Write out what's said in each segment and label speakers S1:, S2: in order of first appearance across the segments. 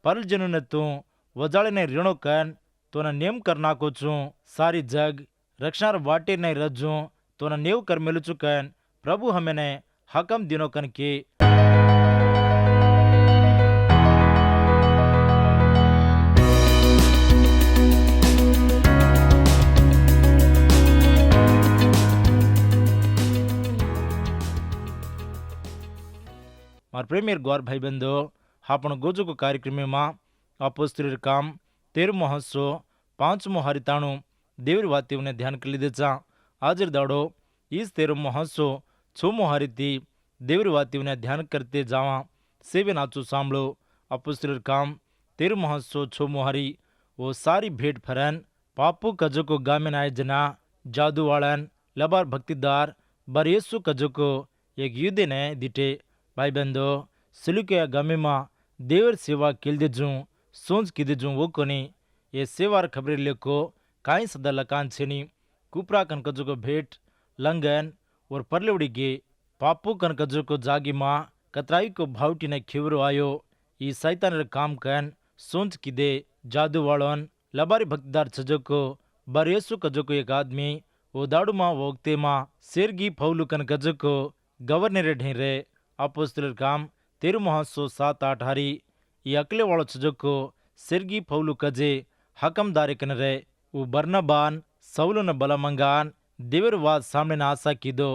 S1: परल जनों ने तू वजाड़े ने ऋणो कन तो न नेम कर नाको छू सारी जग रक्षार वाटे ने रज्जू तो न नेव कर मिल चुकन प्रभु हमें ने हकम दिनों कन के मार प्रेमियर गौर भाई बंधो आपण गोजो को कार्यक्रम में अपोस्तलर काम 13 महोत्सव 5 हरिताणु देवर वाती ने ध्यान कर लीधे हाजिर दाड़ो इस 13 महोत्सव 6 हरिती देवर वाती ने ध्यान करते जावा सेवे नाचो सांभो अपोस्तलर काम 13 महोत्सव 6 हरी वो सारी भेंट फरन पापू कजो को गामिन आय जना जादू वालन लबार भक्तिदार बरेसु कजो को एक युद्ध ने दिटे भाई बंधो सिलुकिया गामी में देवर सेवा किल्दे सोच किदे वो कोनी ये सेवार खबरें लेको काई सदा लकान छेनी कुपरा कनकजो को भेंट लंगन और परलेवड़ी के पापू कनकजो को जागी माँ कतराई को भावटी ने खिवरो आयो ये सैतान काम कन सोच किदे जादू वालोन लबारी भक्तदार छजो को बरेसु कजो को एक आदमी वो दाड़ू माँ वोगते माँ सेरगी फौलू कनकजो को गवर्नर ढेरे अपोस्तलर काम 13 महोत्सव 7-8 हारी ये अकले वालों छजो को सेरगी फौलू कजे हकमदारे कनरे वो बर्नबान सौलो न बलमंगान देवरवाद सामने न आशा कीदो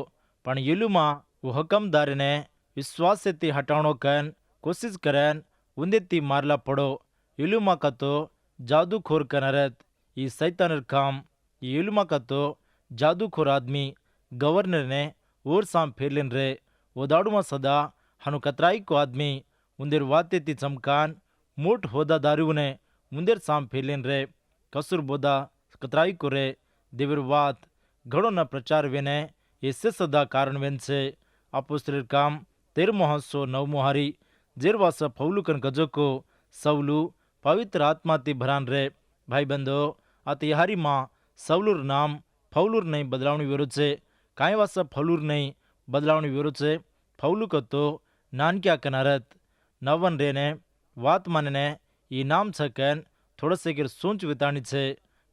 S1: पण युलुमा वो हकमदारे ने विश्वास से ती हटाणो कन कोशिश करन उन्दे ती मारला पड़ो युलुमा का तो जादूखोर कनरत ये सैतानर काम ये युलुमा का तो जादूखोर आदमी गवर्नर ने और साम फेरलेन रे ओदाड़ुमा सदा हनु कतराई को आदमी मुंदेर वाते ती चमकान मोट होदा दारू ने मुंदेर साम फेलेन रे कसुर बोदा कतराई को रे देवर वात घड़ो न प्रचार वेने इससे सदा कारण वेन से अपोस्तलर काम 13 महोत्सव 9 हारी जेरवास फौलू कन गजो को सौलू पवित्र आत्मा ती भरान रे भाई बंधो आते हारी माँ सौलूर नाम फौलूर नहीं बदलावनी विरुद्ध से काई वास फौलूर नहीं बदलावनी विरुद्ध से फौलू को तो नानक्या कनारत नवन रे ने वात मन ने ये नाम छकन थोड़ा से गिर सोच वितानी छे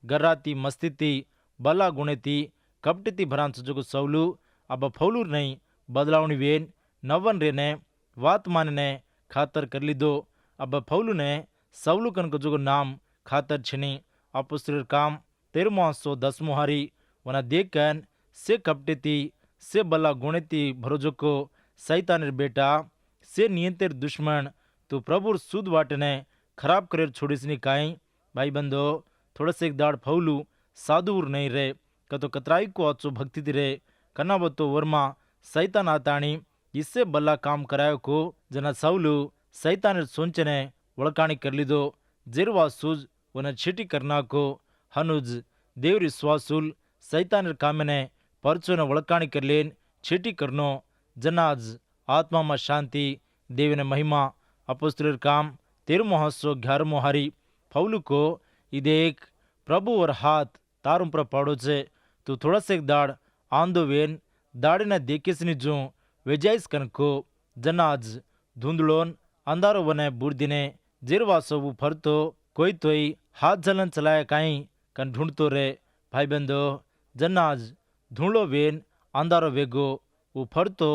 S1: गर्राती मस्तीती बला गुणेती कपटती भरान जो सौलू अब फौलूर नहीं बदलावनी वेन नवन रे ने वात मान ने खातर कर ली दो अब फौलू ने सौलू कन को जो नाम खातर छनी अपोस्तलर काम 13 महोत्सव 10 हारी वना देखन से कपटती से बला गुणेती भरोजो को सैतानेर बेटा से नियंत्रण दुश्मन तो प्रभुर सुद वाटने खराब करे छोड़ीसनी काई भाई बंधो थोड़ा से एक दाड़ फौलू साधुर नहीं रे कतो कतराई को अच्छो भक्ति रे कना बतो वर्मा सैतान आताणी इससे बल्ला काम करायो को जना सौलू सैतानेर सोंचने वड़काणी कर लीधो जेरवा सूज वन छिटी करना को हनुज देवरी स्वासुल सैतानेर कामने परचो ने वड़काणी कर लेन छिटी करनो जनाज आत्मा में शांति देवी ने महिमा अपोस्तलर काम 13 महोत्सव 11 हारी फौलू को इदेक प्रभु और हाथ तारुम पर पाड़ो छे तो थोड़ा से एक दाड़ आंदो वेन दाड़े न देखेसनी जो वेजाइस कन को जनाज धुंधलोन अंधारो वने बुर्दिने जेरवासो वो फरतो कोई तोई हाथ जलन चलाया काई कन ढूंढतो रे भाई बंधो जनाज धुंधलो वेन अंधारो वेगो वो फरतो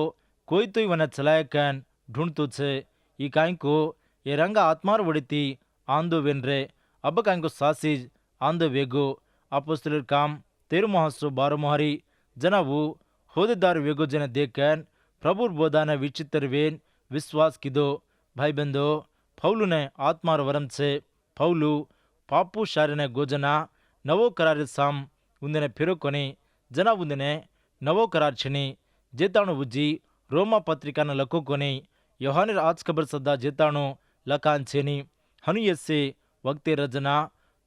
S1: कोई तो वन चलाया कन ढूंढतो छे ई काई को ये रंगा आत्मार वड़ती आंदो वेन रे अब काई को सासीज आंदो वेगो अपोस्तलर काम 13 महोत्सव 12 हारी जना वो होदेदार वेगो जन देखन प्रभुर बोधाने विचित्र वेन विश्वास किदो भाई बंधो फौलू ने आत्मार वरम छे फौलू पापू शारे गोजना नवो करार साम उन्दने फिरो कोनी जना उन्दने नवो करार छनी जेताणु उज्जी रोमा पत्रिका न लको कोनी योहानेर आज खबर सदा जेताणु लकान छेनी हनु यसे वक्ते रजना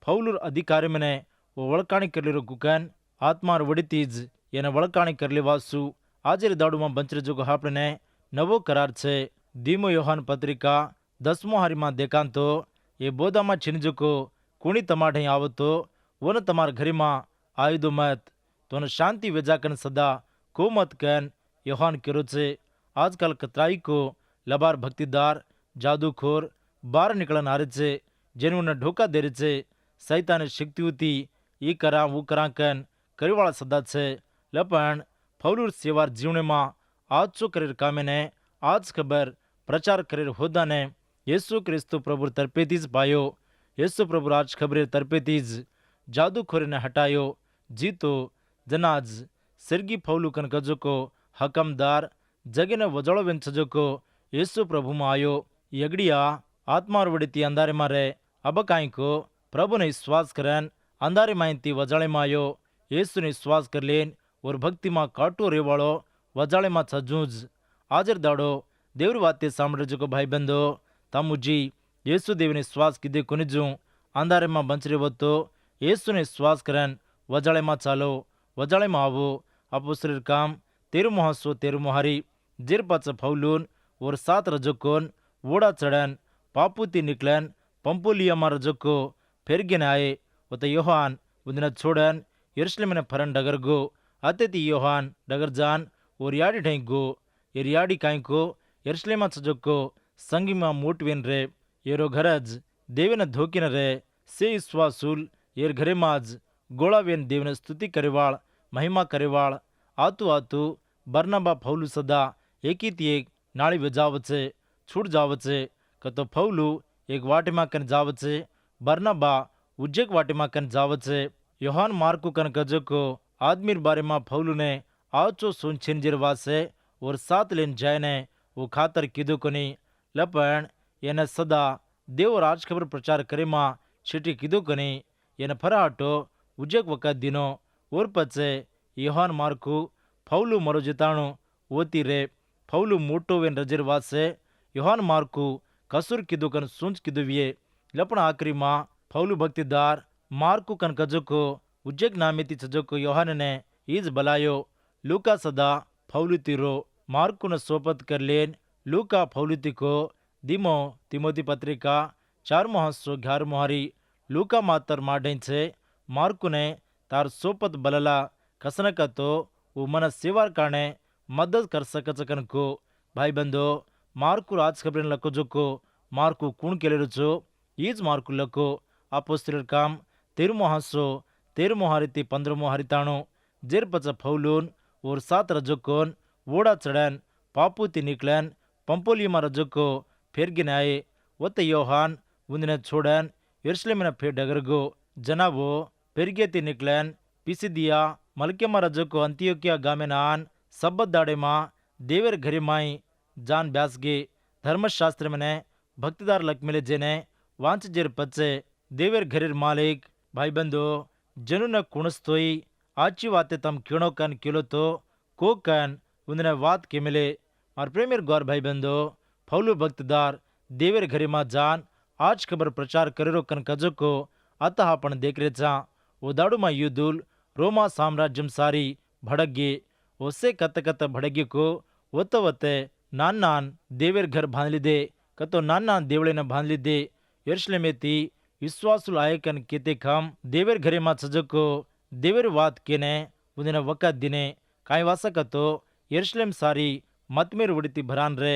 S1: फौलूर अधिकारी मने वो वळकाणी करलिरो गुकन आत्मार वडितीज येने वळकाणी करलेवासु आजेर दाडुमा बंचरे जोगो आपणे नवो करार छे धीमो योहान पत्रिका 10 हारी में देखांतो ये बोधा में छिनजुको कुणी तमाढ़े आवतो वन तमार घरी में आयुधो मत तो शांति वेजाकन सदा को मत कन योहान करो छे आजकल कतराई को लबार भक्तिदार जादूखोर बाहर निकलन आरे जेनु ने ढोका दे सैतान शक्ति होती ई करा वो करा कन करीवाड़ा सदा छे लपन फौलूर सेवार जीवने में आज चो करेर कामे ने आज खबर प्रचार करेर होदा ने येसु क्रिस्तु प्रभु तरपेतीज पायो। येसु प्रभु आज खबरेर तरपेतीज जादूखोरी ने हटायो जीतो जनाज सिरगी फौलू कन कजो को हकमदार जगे ने वजड़ो वेन छजो को येसु प्रभु में आयो यगड़िया आत्मा वड़ती अंधारे मारे अब काई को प्रभु ने विश्वास करन अंधारे मायती वजाले मायो येसु ने विश्वास कर लेन और भक्ति मां काटो रेवाड़ो वजाले मां छजूज हाजर दाड़ो देवर वाते साम्राज्य को भाई बंदो तमुजी येसु देव ने श्वास किदे कुनिजू अंधारे मां बंचरे वतो येसु ने श्वास करन वजाले मां चालो वजाले मां आवो अपोस्तर काम 13 मोहारी जिर पाच फौलून और 7 रजोकोन वोड़ा चढ़न पापुती निकलन पंपोलिया मा रजोको फेरगिन आए वत योहान उदिन छोड़न यरूशलेम ने फरन डगर गो अत्यति योहान डगर जान और याडी ढई गो याडी काई को यरूशलेम चजोको संगी मा मोटवेन रे येरो घरज देवेन धोकिन रे से विश्वासुल येर घरे माज गोळावेन देवन स्तुति करेवाळ महिमा करेवाळ आतु आतु बर्नबा फौलू सदा एकीती एक नाળી वजावचे छूट जावचे कतो फौलू एक वाटेमा कन जावचे बर्नबा उज्जेक वाटेमा कन जावचे योहान मार्कू कन कजको आदमीर बारे मा फौलू ने आचो सुन छिनजिर वासे और साथ लेन जायने वो खातर किदो कोनी लपन येने सदा देव राज खबर प्रचार करे मा छिटी किदो कोनी येने फराटो उज्जेक वक़्त दिनो और पचे योहान मार्कू फौलू मरो जिताणु ओती रे फौलू मोटो वेन रजर वासे योहान मार्कू कसूर किदो कन सुंच किदुविये लपन आखरी मां फौलू भक्तिदार मार्कू कन कजको उज्जेक नामेती चजको योहान ने ईज बलायो लूका सदा फौलू तीरो मार्कू ने सोपत कर लेन लूका फौलूती को दिमो तिमोती पत्रिका 4 मोहारी लूका मातर माढे छे मार्कू ने तार सोपत बलला कसनक तो वो मन सेवार काने मदद कर सकन को भाई बंदो मार्कू राज खबर लको जो को मार्कू कूण केलेरो छो ईज मार्कू लको अपोस्तलर काम 13 मोहारी 15 मोहारी ताणो जेर पच फौलून और 7 रजोकोन वोड़ा चढ़न पापुती निकलन पंपोलियमा रजोको फेरगिन आए वत योहान उन्दिने छोड़न यरूशलेम ने फेर डगरगो जनावो पेरगेती निकलन पिसिदिया मलकेमा रजोको अंतियोकिया गामेनान सब्बत दाड़े मां देवर घरे माई जान ब्यासगे धर्मशास्त्र में भक्तिदार लक्मिले जेने वांच जेर पच्चे देवर घरेर मालिक भाई बंदो जनु न कुणस्तोई आची वाते तम क्यों कन किलो तो को कन उन्हें वात के मिले और प्रेमेर गौर भाई बंदो फौलू भक्तदार देवर घरे मां जान आज खबर प्रचार करेरो कन कजो को अतः अपन देख रे चा वो दाड़ू मां युद्धुल रोमा साम्राज्यम सारी भड़गे ओसे कत कत भड़गे को वत वते नान नान देवर घर बांध लीधे कतो नान नान देवड़े न बांध लीधे यरूशलेमेती विश्वासुल आयकन केते खम देवर घरे मां छजको देवर वात केने उदिन वक़्त दिने काय वासकतो यरूशलेम सारी मतमेर उड़ती भरान रे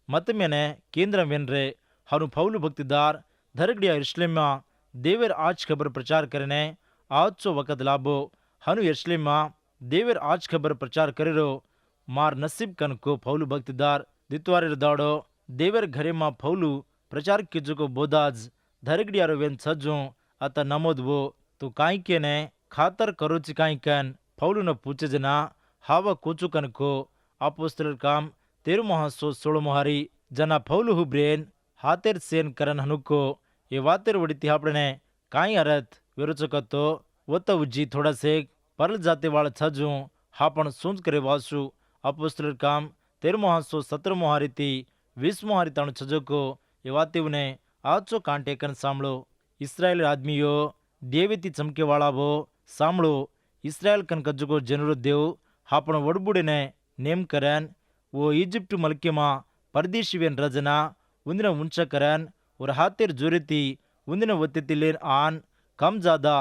S1: मतमेने केंद्र वेन रे हनु फौलू भक्तिदार धरगड़िया यरूशलेम मां देवर आज खबर प्रचार करने आज चो वक़्त लाभो हनु यरूशलेम मां देवर आज खबर प्रचार करेरो मार नसीब कन को फौलू भक्तिदार दितवारे दाड़ो देवर घरे मां फौलू प्रचार कीजो को बोदाज धरगड़ियारो वेन छजो अत नमोदवो तो काई के ने खातर करो चिकाई कन फौलू न पूछे जना हावा कोचु कन को अपोस्तलर काम 13 मोहारी जना फौलू हुब्रेन हातेर सेन करन हनुको ये वातेर वड़ती आपने काई अरथ विरोचकतो वत उज्जी थोड़ा से परल जाते वाला छजू हापण सूंच करे वासु अपोस्तलर काम 13 मोहारी 20 मोहारी ताणु छजो को ये वाते ने आचो कांटे कन सामलो इस्राएल आदमियो देवीती चमके वाला वो सामलो इस्राएल कन कजको जनरो देव हापण वड़बुड़े ने नेम करन वो इजिप्ट मलके मां परदेशी वेन रजना उन्दिन उंच करन और हातेर जोरेती उन्दिन वत्तेती लेन आन कम ज्यादा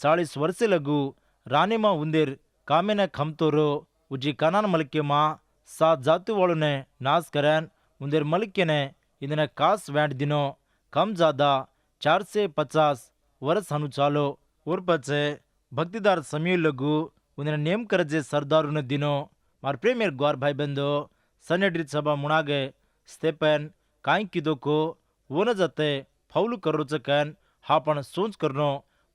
S1: 40 वर्षे लगू राने मां उंदेर कामेने खमतोरो उजी कनान मलके मां 7 जाति वालों ने नाश करन उंदेर मलके ने इन्हें कास वैंड दिनो कम ज़्यादा 450 वर्ष हनु चालो। और पचे भक्तिदार समय लगू उन्हें नेम कर जे सरदारू ने दिनो। मार प्रेमियर ग्वार भाई बंदो सनेड्रित सभा मुनागे स्टेपन काई किदो को वो न जाते फौलू करो चकन हापण सोच करनो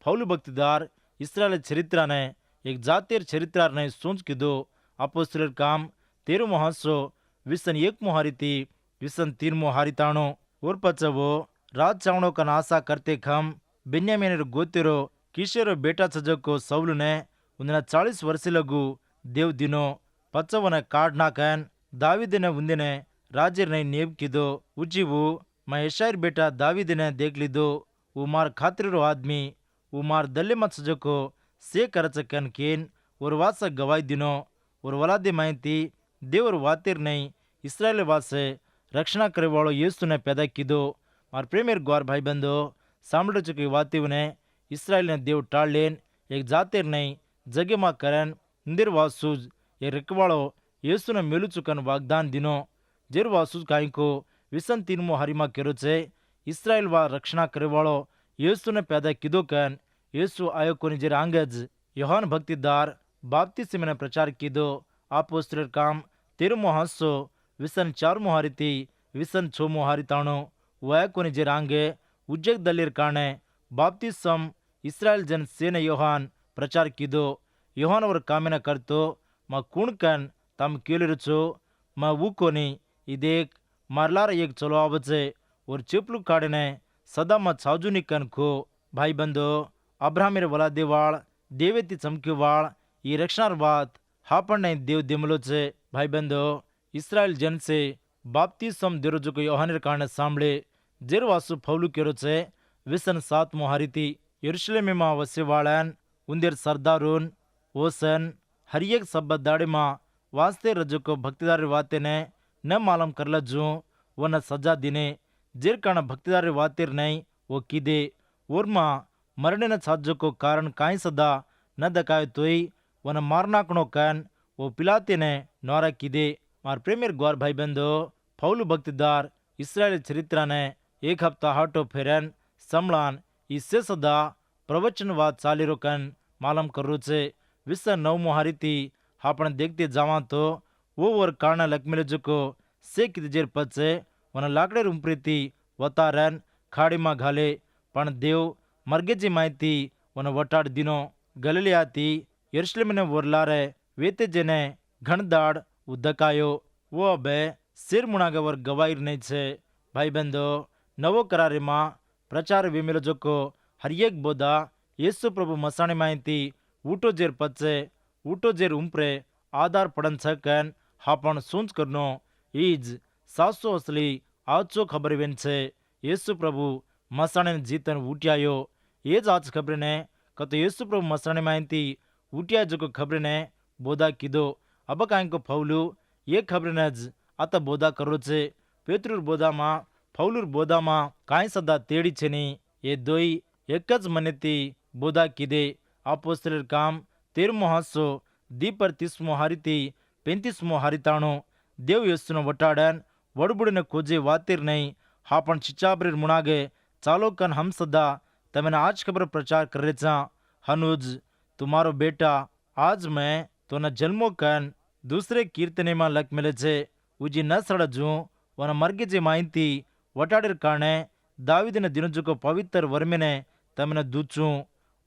S1: फौलू भक्तिदार इस्राएल चरित्र ने एक जातीय चरित्र ने सोच किदो। अपोस्तलर काम 13 महासो विसन 1 मोहारिती विसन 3 मोहारिताणो। और पचवो राज चावणों का आशा करते खम बेन्यामीन गोतिरो कीशेरो बेटा सजको सौलू ने उन्हें 40 वर्ष लगू देव दिनो। पचवने काड नाकन दावीद ने उन्दिने राजर ने नेब किदो। उजीवू मैं यशायर बेटा दावीद ने देख लिदो। उमार खातिर आदमी उमार दल्ले मत सजको से करचकन केन और वासा गवाई दिनो। और वलादे मायती देवर वातिर नहीं इस्राएल वासे रक्षणा करे वालो यीशु ने पैदा किदो। और प्रेमियर ग्वार भाई बंदो सांभळ चुकी वातिव ने इस्राएल ने देव टाळ लेन एक जातिर नहीं जगे मा करन इंदिर वासूज ये रिकवाड़ो यीशु ने मेलू चुकन वागदान दिनो। जेर वासूज काई को विसन 3 मोहारिमा केरो छे इस्राएल वा रक्षणा करे वालो यीशु ने पैदा किदो कन यीशु आयो कोनी जेर आंगज योहान भक्तिदार बाप्तिस्म ने प्रचार किदो। अपोस्तलर काम 13 महासो विसन 4 मोहारिती विसन 6 मोहारिताणो। वह कोनी जेर आंगे उज्जक दलिर काने बाप्तिस्म इस्राएल जन सेने योहान प्रचार किदो। योहान और कामिना करतो मा कुणकन तम केलिरुचो मा ऊकोनी इदेक मारलार एक चलो आवचे और चिपलू काड़ने सदा मा छाजुनी कन को। भाई बंदो अब्राहमेर वला देवाळ देवेती चमकीवाळ ये रक्षणार बात हापण देव दिमलो छे। भाई बंदो इस्राएल जन से बाप्तिस्म देरोजो को योहानेर काने सांभळे जेर वासु फौलू केरो छे विसन 7 मोहारिती यरूशलेम में वसेवाळन उंदेर सरदारून ओसन हर एक सब्बत दाड़े मां वास्ते रजो को भक्तिदार वाते ने न मालूम करला जो वो न सजा दिने जेर काना भक्तिदार वातेर नहीं वो किदे और मां मरने न साजो को कारण काई सदा न दकाय तोई वन मारनाकणो कन वो पिलाते ने नौरा किदे। मार प्रेमियर ग्वार भाई बंदो फौलू भक्तिदार इस्राएल चरित्र ने एक हफ्ता हाटो फेरन समलान इससे सदा प्रवचनवाद चालीरो कन मालूम करू छे। विस 9 मोहारिती आपण देखते जावा तो वो वर कारणा लकमिले जुको से कितजेर पचे वन लाकड़े रुंप्रीती वतारन खाड़ी मा घाले पण देव मरगेजी माहिती वन वटाड़ दिनो। गलीलियाती यरूशलेम ने वरलारे वेते जेने घणदाड़ उदकायो वो अबे सिर मुणागे वर गवाईर नहीं छे। भाई बंदो नवो करारे मा प्रचार विमेलो जोको हर एक बोधा येसु प्रभु मसाणे माहिती ऊटो जेर पचे ऊटो जेर उम्प्रे आधार पड़न सकन हापण सूंच करनो ईज सासो असली आचो खबर वेन छे। येसु प्रभु मसाणे जीतन ऊट्यायो एज आज खबर ने कतो येसु प्रभु मसाणे माहिती ऊट्या जोको खबर ने बोधा कीधो। अब काई को फौलू ये खबर ने ज आता बोधा करो छे। पेत्रुर बोधा मा फौलूर बोधा मा काई सदा तेड़ी छे नी ये दोई एक ज मनेती बोधा कीधे। अपोस्तलर काम 13 महासो दीपर 30 मोहारिती 35 मोहारिताणो। देव येसुनो वटाड़न वड़बुड़ने खोजे वातिर नहीं हापण चिचाबरीर मुणागे चालो कन हम सदा तमेने आज खबर प्रचार कर रेचा हनुज तुम्हारो बेटा आज मैं तो न जन्मो कन दूसरे कीर्तने में लक मिले छे उजी न सड़जू वन मर्गे जे माहिती वटाड़ेर काने दावीद ने दिनजु को पवित्र वर्मिने तमने दूचू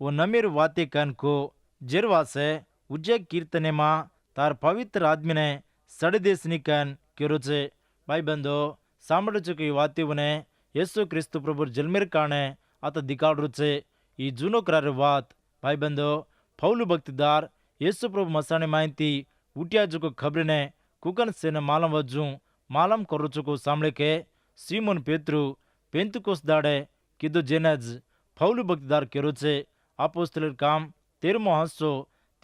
S1: वो नमीर वाते कन को जेरवासे उज्जय कीर्तने मा तार पवित्र आदमी ने सड़े देशनी कन केरो छे। भाई बंदो सांभळ चुकी वातीवने येसु क्रिस्तु प्रभु जन्मेर काने आता दिखाड़ू छे ई जूनो करारे वात। भाई बंदो फौलू भक्तिदार येसु प्रभु मसाणे माहिती उठ्या जुको खबर ने कुकन सेने मालम वजू मालम करू चुको सांभळे के सीमोन पेत्रु पेंतुकोस दाड़े किदो जेनज फौलू भक्तिदार केरो छे। अपोस्तलर काम 13 महासो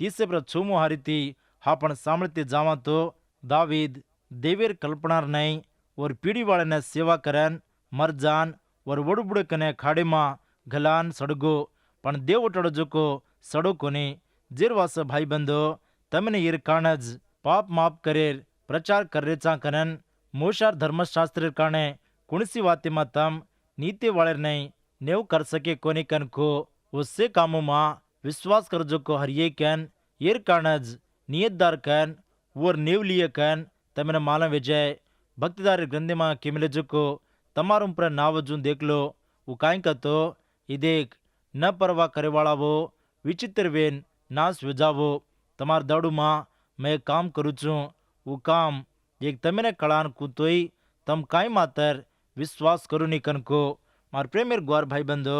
S1: 30 पर 6 मोहारिती हापण सांभळते जावा तो दावीद देवेर कल्पनार नहीं और पीढ़ी वाले ने सेवा करन मर जान और वड़बुड़ कने खाड़े मा घलान सड़गो पण देव वटाड़ो जोको सड़ो कोनी। जेरवास भाई बंदो तमने येर काणज पाप माप करेर प्रचार कर रेचा कनन मोशार धर्मशास्त्र काने कुणसी वाते मा तम नीति वाले नहीं नेव कर सके कोनी कन को उससे कामों मा विश्वास कर जो को हरिये कन येर कानज नियतदार कन वो नेव लिए कन तमने मालम विजय भक्तिदार ग्रंथि मा किमिले जो को तमारुम पर नाव जून देख लो वो काई का तो इदेक न परवा करे वाला वो विचित्र वेन नाश विजावो तमार दौड़ू माँ मैं काम करूँ छूँ वो काम एक तमेने कड़ान कुतोई तम काई मातर विश्वास करू निकन को मार प्रेमेर ग्वार भाई बंदो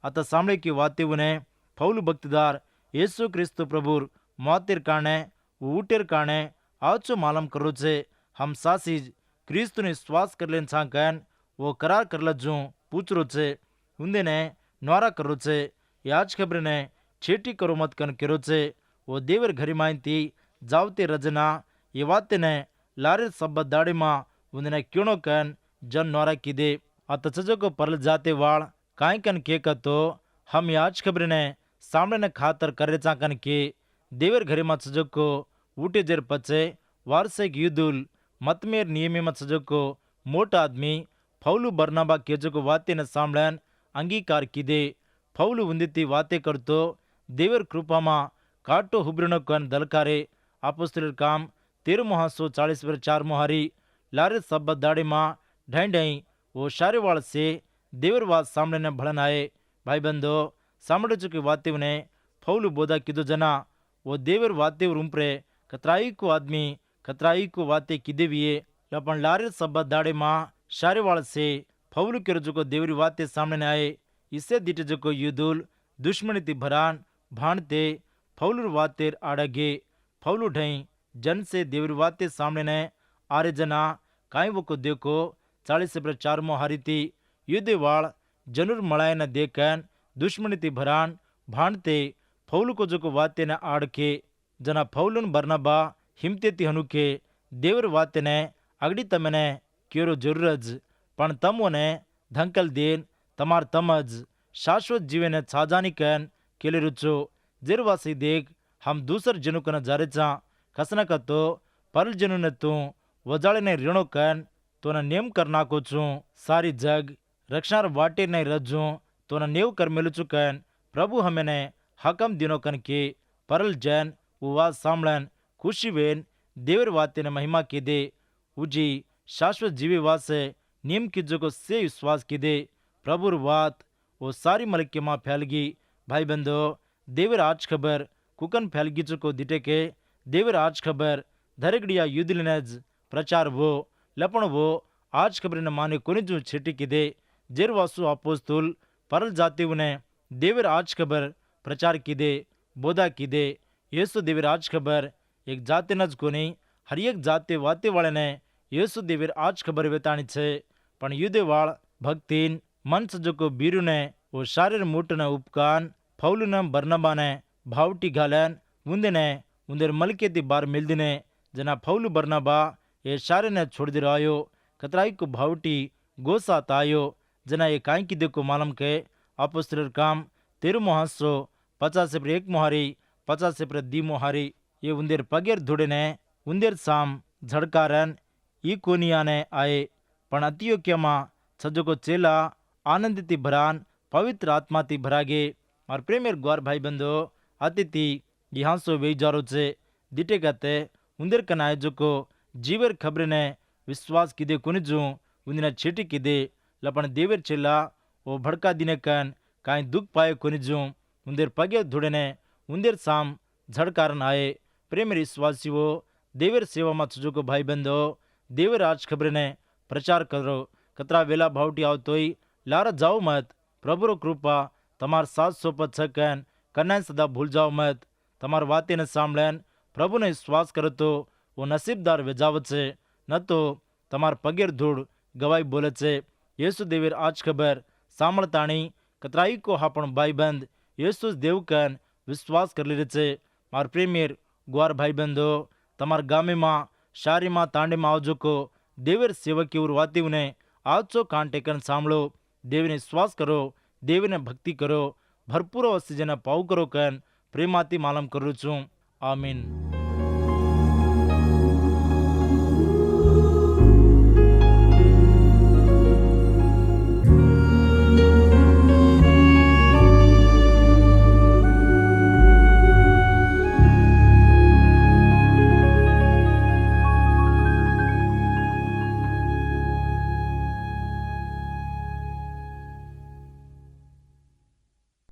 S1: अत सामने की वाते उन्हें पौलु भक्तिदार येसु क्रिस्तु प्रभुर मौतेर काने ऊटेर काने आचो मालम करो छे हम सासीज क्रिस्तु ने श्वास कर लेन छाकन वो करार कर लज्जू पूछ रो छे उन्दे ने नौरा करो छे याज खबर ने छेटी करो मत कन करो छे वो देवर घरी माइंती जावते रजना ये वाते ने लारे सब दाड़ी मां उन्हें क्यों कन जन नौरा किदे अत चजो को परल जाते वाल काई कन के तो हम याज खबर ने सामने ने खातर करे चाकन के देवर घरे मत चजो को ऊटे जर पचे वार्षिक युद्धुल मतमेर नियमी मत चजो को मोटा आदमी पौलु बर्नाबा केजो को वाते न सामलन अंगीकार किदे पौलु उंदिती वाते करतो देवर कृपा मा काटो हुब्रनो कन दलकारे अपोस्तलर काम 13:40 मोहारी लारे सब दाड़े मां ढाई ढाई वो शारे वाल से देवर वाद सामने ने भड़न आए भाई बंदो सामने चुके वाते उन्हें पौलु बोधा किदो जना वो देवर वाते उम्परे कतराई को आदमी कतराई को वाते किदे विये लपन लारे सब दाड़े मां शारे वाल से पौलु के रजो को देवरी वाते सामने ने आए इससे दिटे जो को युदुल दुश्मनी ती भरान भाणते पौलु वातेर आड़गे पौलु ढई जन से देवरी वाते सामने ने आरे जना काई वो को देखो 40 मोहारी थी युद्ध वाल जनुर मलाय न देखन दुश्मनी ती भरान भाणते पौलु को जो को वाते न आड़के जना पौलुन बर्नबा हिमते ती हनुके देवर वाते ने अगड़ी तमने क्योरो जरूरज पण तमोने धंकल देन तमार तमज शाश्वत जीवन छाजानी कन केले रुचो जिरवासी देख हम दूसर जनु कन जारे चा कसना का तो परल जनु ने तू वजाले ने ऋणो कन तो न नेम करना को चू सारी जग रक्षार वाटे ने रजू तो न नेव कर मिलु चुकन प्रभु हमें ने हकम दिनों कन के परल जन उवा सामलन खुशी वेन देवर वाते ने महिमा के दे उजी शाश्वत जीवी वासे नियम की जो को से विश्वास की दे प्रभुर वात वो सारी मलिक के माँ फैलगी भाई बंदो देवर आज खबर कुकन फैलगी चुको दिटे के देवर आज खबर धरगड़िया युद्धनज प्रचार वो लपण वो आज खबर न माने कोनी जो छिटी की दे जेर वासु अपोस्तुल परल जाते उन्हें देवर आज खबर प्रचार की दे बोधा की दे येसु देवर आज खबर एक जाते नज कोनी हर एक जाते वाते वाले ने येसु देवर आज खबर वेताणी छे पण युद्धे वाल भक्तिन मन सजो को बीरु ने वो शारीर मूट ने उपकान फौलु ने बर्नबा ने भावटी घालन उन्दे ने उंदर मलके ती बार मिल दिने जना फौलु बर्नबा ये शारे ने छोड़ दे रहा कतराई को भावटी गोसा तायो जना ये काई की देखो मालूम के अपोस्तलर काम 13:50 मोहारी 50 मोहारी ये उंदेर पगेर धुड़े ने उंदेर साम झड़कारन ई कोनिया ने आए पण अतियोक्य मा सजो को चेला आनंदिती भरान पवित्र आत्मा ती भरागे और प्रेमेर ग्वार भाई बंदो अतिथि यहाँ सो वे जारो छे दिटे कहते उंदेर कनाए जो को जीवर खबर ने विश्वास किदे कुनिजू उन्दिना छेटी किदे लपन देवर चेला वो भड़का दिने कन काई दुख पाए कुनिजू उंदेर पगे धुड़े ने उंदेर साम झड़कारन आए प्रेमेर विश्वासी वो देवर सेवा मत सजो को भाई बंदो देवर आज खबर ने प्रचार करो कतरा वेला भावटी आवतोई लारा जाओ मत प्रभुरो कृपा तमार 755 कन्या सदा भूल जाओ मत तमार वाते ने सामलन प्रभु ने विश्वास करो तो वो नसीबदार वेजावत से न तो तमार पगेर धूड़ गवाई बोले छे येसु देवर आज खबर सामळताणी कतराई को हापण भाई बंद येसु देवकन विश्वास कर ले छे मार प्रेमीर ग्वार भाई बंदो तमार गामे मां शारी मां तांडे मां आवजो को देवर सेवक की वाती उन्हें आज कान टेकन सामलो देव ने विश्वास करो देव ने भक्ति करो भरपूर ऑक्सीजन पाऊ करो कन प्रेमाती मालम करू छू आमीन।